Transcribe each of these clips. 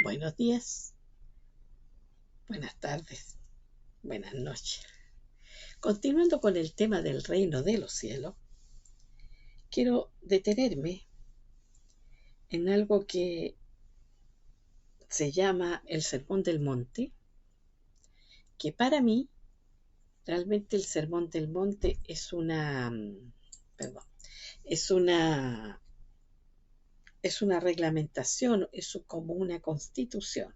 Buenos días, buenas tardes, buenas noches. Continuando con el tema del reino de los cielos, quiero detenerme en algo que se llama el Sermón del Monte, que para mí realmente el Sermón del Monte es es una reglamentación, es como una constitución.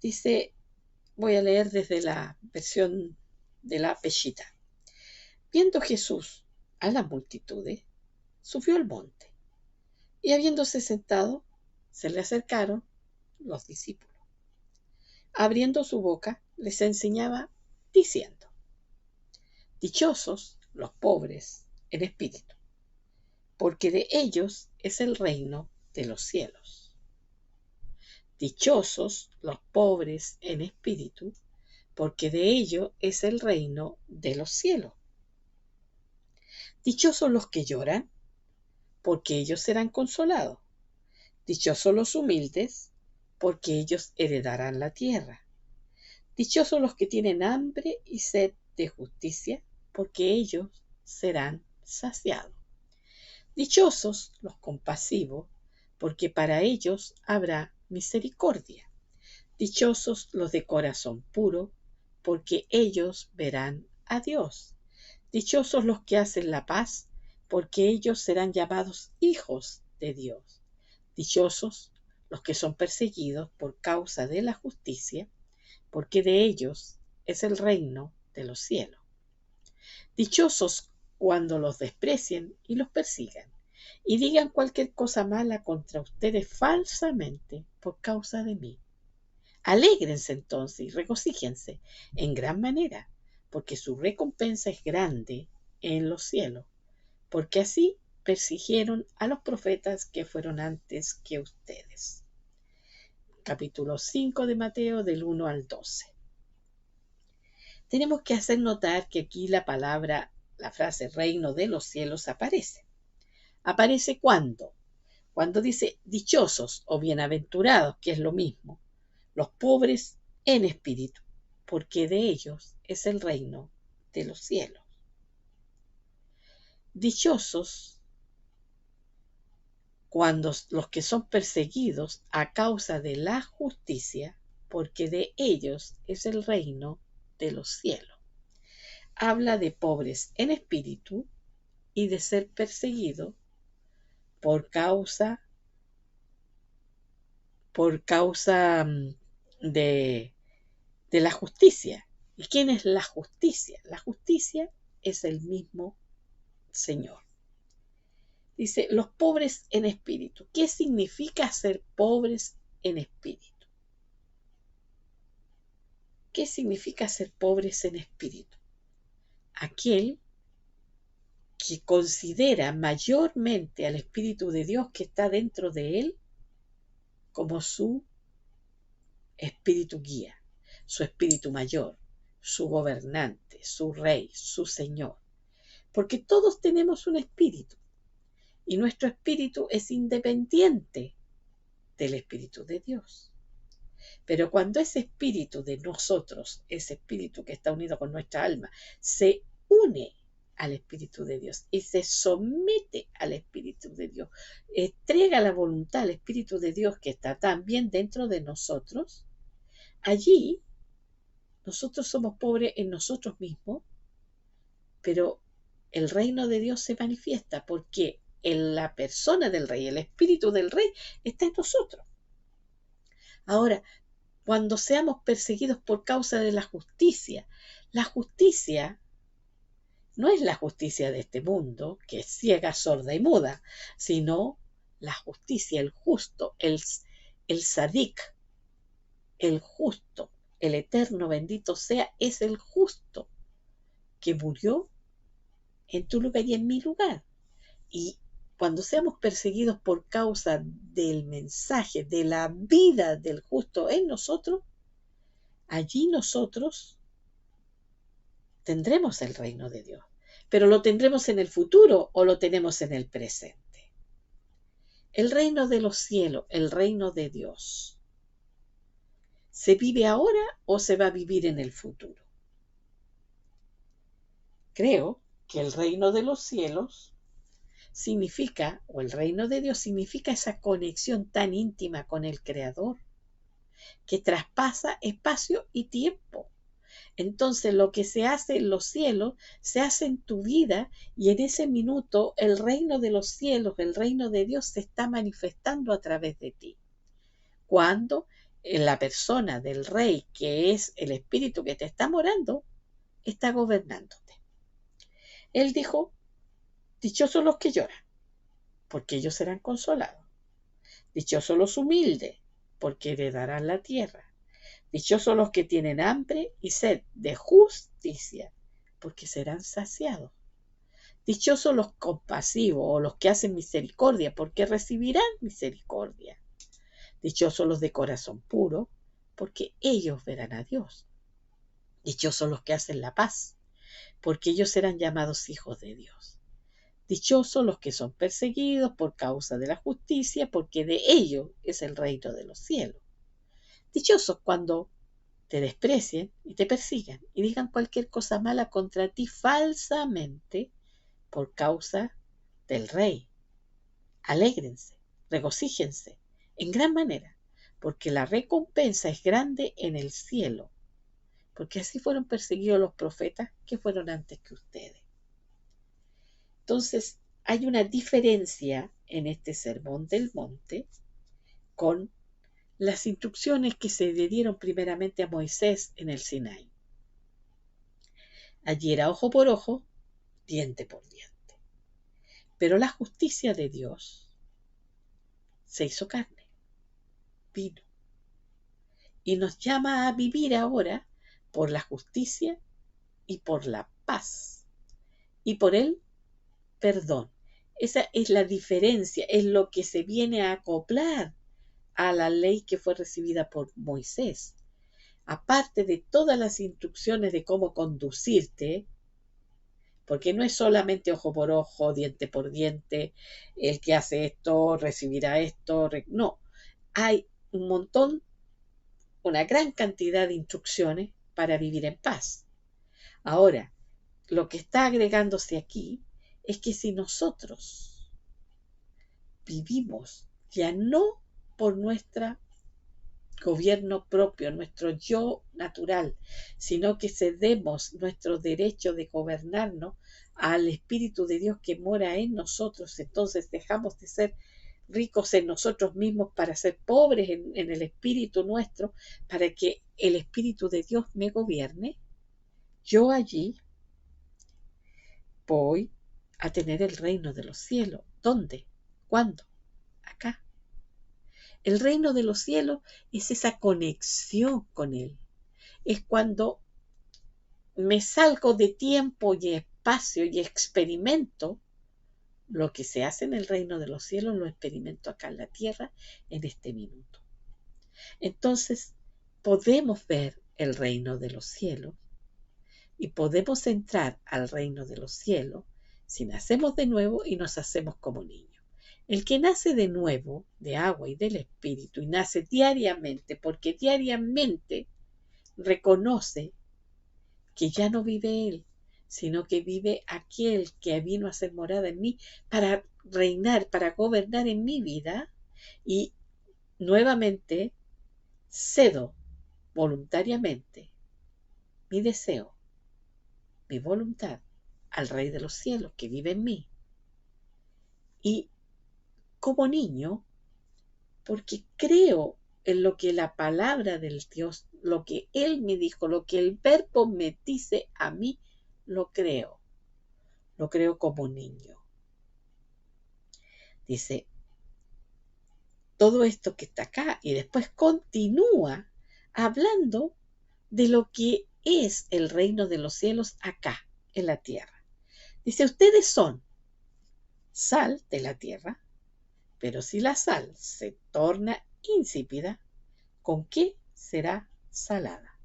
Dice, voy a leer desde la versión de la Peshita. Viendo Jesús a las multitudes, subió al monte, y habiéndose sentado, se le acercaron los discípulos. Abriendo su boca, les enseñaba, diciendo: Dichosos los pobres en espíritu, porque de ellos es el reino de los cielos. Dichosos los pobres en espíritu, porque de ellos es el reino de los cielos. Dichosos los que lloran, porque ellos serán consolados. Dichosos los humildes, porque ellos heredarán la tierra. Dichosos los que tienen hambre y sed de justicia, porque ellos serán saciados. Dichosos los compasivos, porque para ellos habrá misericordia. Dichosos los de corazón puro, porque ellos verán a Dios. Dichosos los que hacen la paz, porque ellos serán llamados hijos de Dios. Dichosos los que son perseguidos por causa de la justicia, porque de ellos es el reino de los cielos. Dichosos cuando los desprecien y los persigan, y digan cualquier cosa mala contra ustedes falsamente por causa de mí. Alégrense entonces y regocíjense en gran manera, porque su recompensa es grande en los cielos, porque así persiguieron a los profetas que fueron antes que ustedes. Capítulo 5 de Mateo, del 1 al 12. Tenemos que hacer notar que aquí la frase reino de los cielos aparece. ¿Aparece cuándo? Cuando dice dichosos o bienaventurados, que es lo mismo, los pobres en espíritu, porque de ellos es el reino de los cielos. Dichosos cuando los que son perseguidos a causa de la justicia, porque de ellos es el reino de los cielos. Habla de pobres en espíritu y de ser perseguido por causa de la justicia. ¿Y quién es la justicia? La justicia es el mismo Señor. Dice, los pobres en espíritu. ¿Qué significa ser pobres en espíritu? ¿Qué significa ser pobres en espíritu? Aquel que considera mayormente al Espíritu de Dios que está dentro de él como su espíritu guía, su espíritu mayor, su gobernante, su rey, su Señor. Porque todos tenemos un espíritu y nuestro espíritu es independiente del espíritu de Dios. Pero cuando ese espíritu de nosotros, ese espíritu que está unido con nuestra alma, se une al Espíritu de Dios y se somete al Espíritu de Dios, entrega la voluntad al Espíritu de Dios que está también dentro de nosotros, allí nosotros somos pobres en nosotros mismos, pero el reino de Dios se manifiesta porque en la persona del Rey, el Espíritu del Rey, está en nosotros. Ahora, cuando seamos perseguidos por causa de la justicia no es la justicia de este mundo, que es ciega, sorda y muda, sino la justicia, el justo, el sadik, el justo, el eterno bendito sea, es el justo que murió en tu lugar y en mi lugar. Y cuando seamos perseguidos por causa del mensaje, de la vida del justo en nosotros, allí nosotros tendremos el reino de Dios. Pero ¿lo tendremos en el futuro o lo tenemos en el presente? El reino de los cielos, el reino de Dios, ¿Se vive ahora o se va a vivir en el futuro? Creo que el reino de los cielos significa, o el reino de Dios significa esa conexión tan íntima con el Creador, que traspasa espacio y tiempo. Entonces lo que se hace en los cielos se hace en tu vida, y en ese minuto el reino de los cielos, el reino de Dios se está manifestando a través de ti. Cuando la persona del rey, que es el espíritu que te está morando, está gobernándote. Él dijo: dichosos los que lloran, porque ellos serán consolados. Dichosos los humildes, porque heredarán la tierra. Dichosos los que tienen hambre y sed de justicia, porque serán saciados. Dichosos los compasivos, o los que hacen misericordia, porque recibirán misericordia. Dichosos los de corazón puro, porque ellos verán a Dios. Dichosos los que hacen la paz, porque ellos serán llamados hijos de Dios. Dichosos los que son perseguidos por causa de la justicia, porque de ellos es el reino de los cielos. Dichosos cuando te desprecien y te persigan y digan cualquier cosa mala contra ti falsamente por causa del Rey. Alégrense, regocíjense en gran manera, porque la recompensa es grande en el cielo, porque así fueron perseguidos los profetas que fueron antes que ustedes. Entonces, hay una diferencia en este sermón del monte con las instrucciones que se le dieron primeramente a Moisés en el Sinaí. Allí era ojo por ojo, diente por diente. Pero la justicia de Dios se hizo carne, vino, y nos llama a vivir ahora por la justicia y por la paz, y por el perdón. Esa es la diferencia, es lo que se viene a acoplar a la ley que fue recibida por Moisés. Aparte de todas las instrucciones de cómo conducirte, porque no es solamente ojo por ojo, diente por diente, el que hace esto recibirá esto, no, hay un montón, una gran cantidad de instrucciones para vivir en paz. Ahora, lo que está agregándose aquí es que si nosotros vivimos ya no por nuestro gobierno propio, nuestro yo natural, sino que cedemos nuestro derecho de gobernarnos al Espíritu de Dios que mora en nosotros, entonces dejamos de ser ricos en nosotros mismos para ser pobres en el Espíritu nuestro, para que el Espíritu de Dios me gobierne. Yo allí voy a tener el reino de los cielos. ¿Dónde? ¿Cuándo? Acá. El reino de los cielos es esa conexión con Él. Es cuando me salgo de tiempo y espacio y experimento lo que se hace en el reino de los cielos, lo experimento acá en la tierra en este minuto. Entonces, podemos ver el reino de los cielos y podemos entrar al reino de los cielos si nacemos de nuevo y nos hacemos como niños. El que nace de nuevo, de agua y del Espíritu, y nace diariamente, porque diariamente reconoce que ya no vive él, sino que vive aquel que vino a ser morada en mí para reinar, para gobernar en mi vida, y nuevamente cedo voluntariamente mi deseo, mi voluntad al Rey de los cielos que vive en mí. Y como niño, porque creo en lo que la palabra del Dios, lo que Él me dijo, lo que el Verbo me dice a mí, lo creo como niño. Dice, todo esto que está acá, y después continúa hablando de lo que es el reino de los cielos acá, en la tierra. Dice, ustedes son sal de la tierra, pero si la sal se torna insípida, ¿con qué será salada?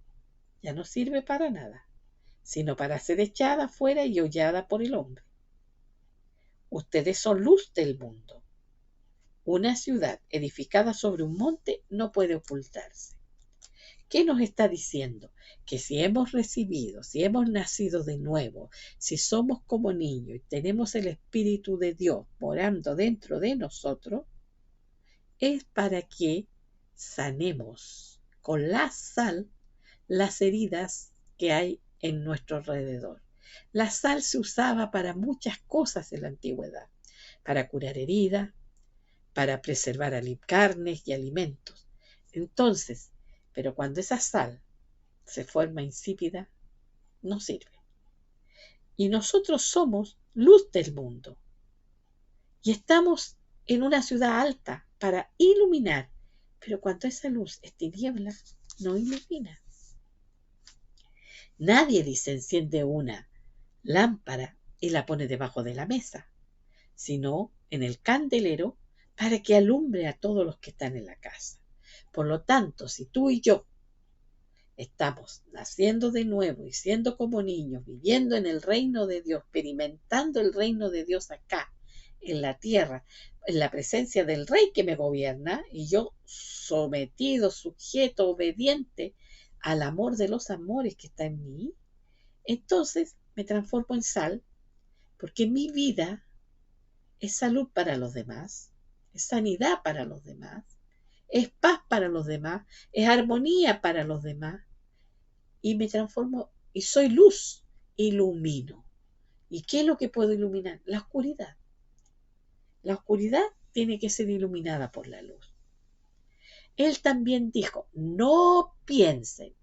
Ya no sirve para nada, sino para ser echada fuera y hollada por el hombre. Ustedes son luz del mundo. Una ciudad edificada sobre un monte no puede ocultarse. ¿Qué nos está diciendo? Que si hemos recibido, si hemos nacido de nuevo, si somos como niños y tenemos el Espíritu de Dios morando dentro de nosotros, es para que sanemos con la sal las heridas que hay en nuestro alrededor. La sal se usaba para muchas cosas en la antigüedad, para curar heridas, para preservar carnes y alimentos. Entonces, pero cuando esa sal se forma insípida, no sirve. Y nosotros somos luz del mundo. Y estamos en una ciudad alta para iluminar. Pero cuando esa luz es tiniebla, no ilumina. Nadie dice enciende una lámpara y la pone debajo de la mesa, sino en el candelero para que alumbre a todos los que están en la casa. Por lo tanto, si tú y yo estamos naciendo de nuevo y siendo como niños, viviendo en el reino de Dios, experimentando el reino de Dios acá, en la tierra, en la presencia del Rey que me gobierna, y yo sometido, sujeto, obediente al amor de los amores que está en mí, entonces me transformo en sal, porque mi vida es salud para los demás, es sanidad para los demás, es paz para los demás, es armonía para los demás, y me transformo y soy luz, ilumino. ¿Y qué es lo que puedo iluminar? La oscuridad. La oscuridad tiene que ser iluminada por la luz. Él también dijo, no piensen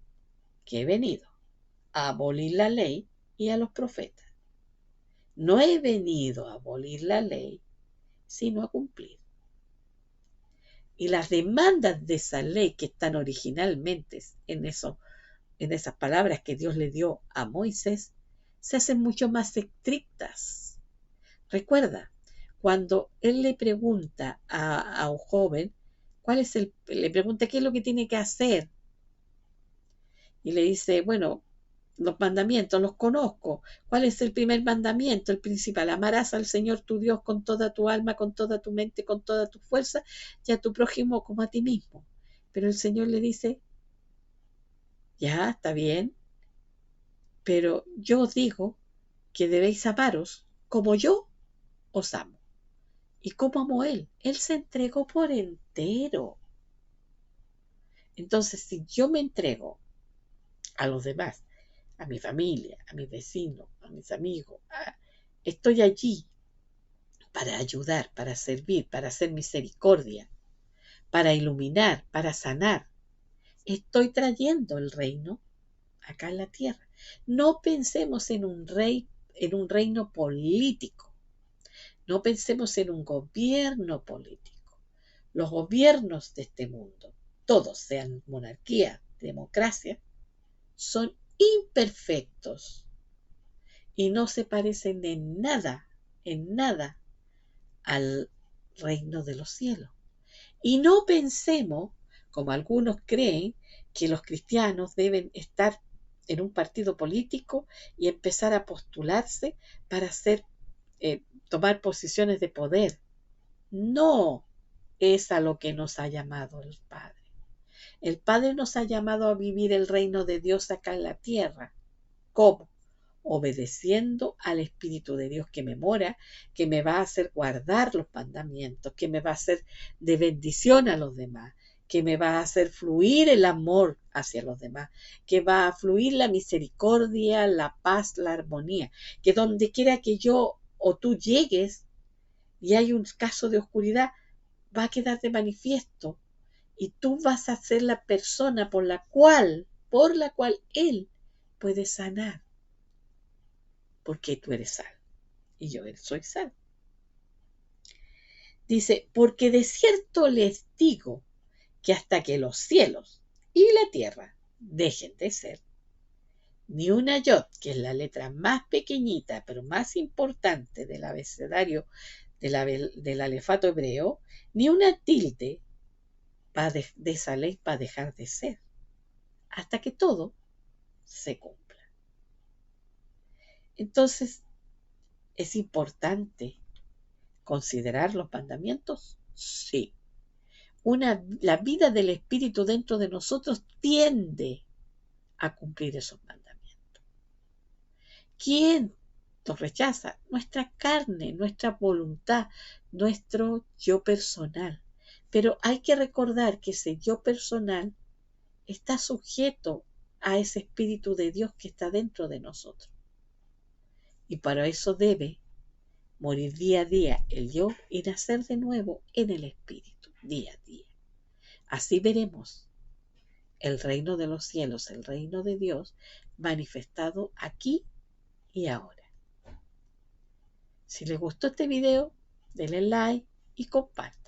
que he venido a abolir la ley y a los profetas. No he venido a abolir la ley, sino a cumplir. Y las demandas de esa ley que están originalmente en esas palabras que Dios le dio a Moisés, se hacen mucho más estrictas. Recuerda, cuando él le pregunta a un joven, le pregunta qué es lo que tiene que hacer, y le dice, bueno, los mandamientos los conozco. ¿Cuál es el primer mandamiento? El principal, amarás al Señor tu Dios con toda tu alma, con toda tu mente, con toda tu fuerza, y a tu prójimo como a ti mismo. Pero el Señor le dice, ya, está bien, pero yo os digo que debéis amaros como yo os amo. ¿Y cómo amó Él? Él se entregó por entero. Entonces, si yo me entrego a los demás, a mi familia, a mis vecinos, a mis amigos, estoy allí para ayudar, para servir, para hacer misericordia, para iluminar, para sanar. Estoy trayendo el reino acá en la tierra. No pensemos en un reino político. No pensemos en un gobierno político. Los gobiernos de este mundo, todos sean monarquía, democracia, son imperfectos y no se parecen en nada al reino de los cielos. Y no pensemos, como algunos creen, que los cristianos deben estar en un partido político y empezar a postularse para tomar posiciones de poder. No es a lo que nos ha llamado el Padre. El Padre nos ha llamado a vivir el reino de Dios acá en la tierra. ¿Cómo? Obedeciendo al Espíritu de Dios que me mora, que me va a hacer guardar los mandamientos, que me va a hacer de bendición a los demás, que me va a hacer fluir el amor hacia los demás, que va a fluir la misericordia, la paz, la armonía, que donde quiera que yo o tú llegues y hay un caso de oscuridad, va a quedar de manifiesto y tú vas a ser la persona por la cual Él puede sanar, porque tú eres sal y yo soy sal. Dice, porque de cierto les digo que hasta que los cielos y la tierra dejen de ser, ni una yod, que es la letra más pequeñita pero más importante del abecedario del alefato hebreo, ni una tilde de esa ley va a dejar de ser, hasta que todo se cumpla. Entonces, ¿es importante considerar los mandamientos? Sí. la vida del Espíritu dentro de nosotros tiende a cumplir esos mandamientos. ¿Quién los rechaza? Nuestra carne, nuestra voluntad, nuestro yo personal. Pero hay que recordar que ese yo personal está sujeto a ese Espíritu de Dios que está dentro de nosotros. Y para eso debe morir día a día el yo y nacer de nuevo en el Espíritu, día a día. Así veremos el reino de los cielos, el reino de Dios, manifestado aquí y ahora. Si les gustó este video, denle like y compartan.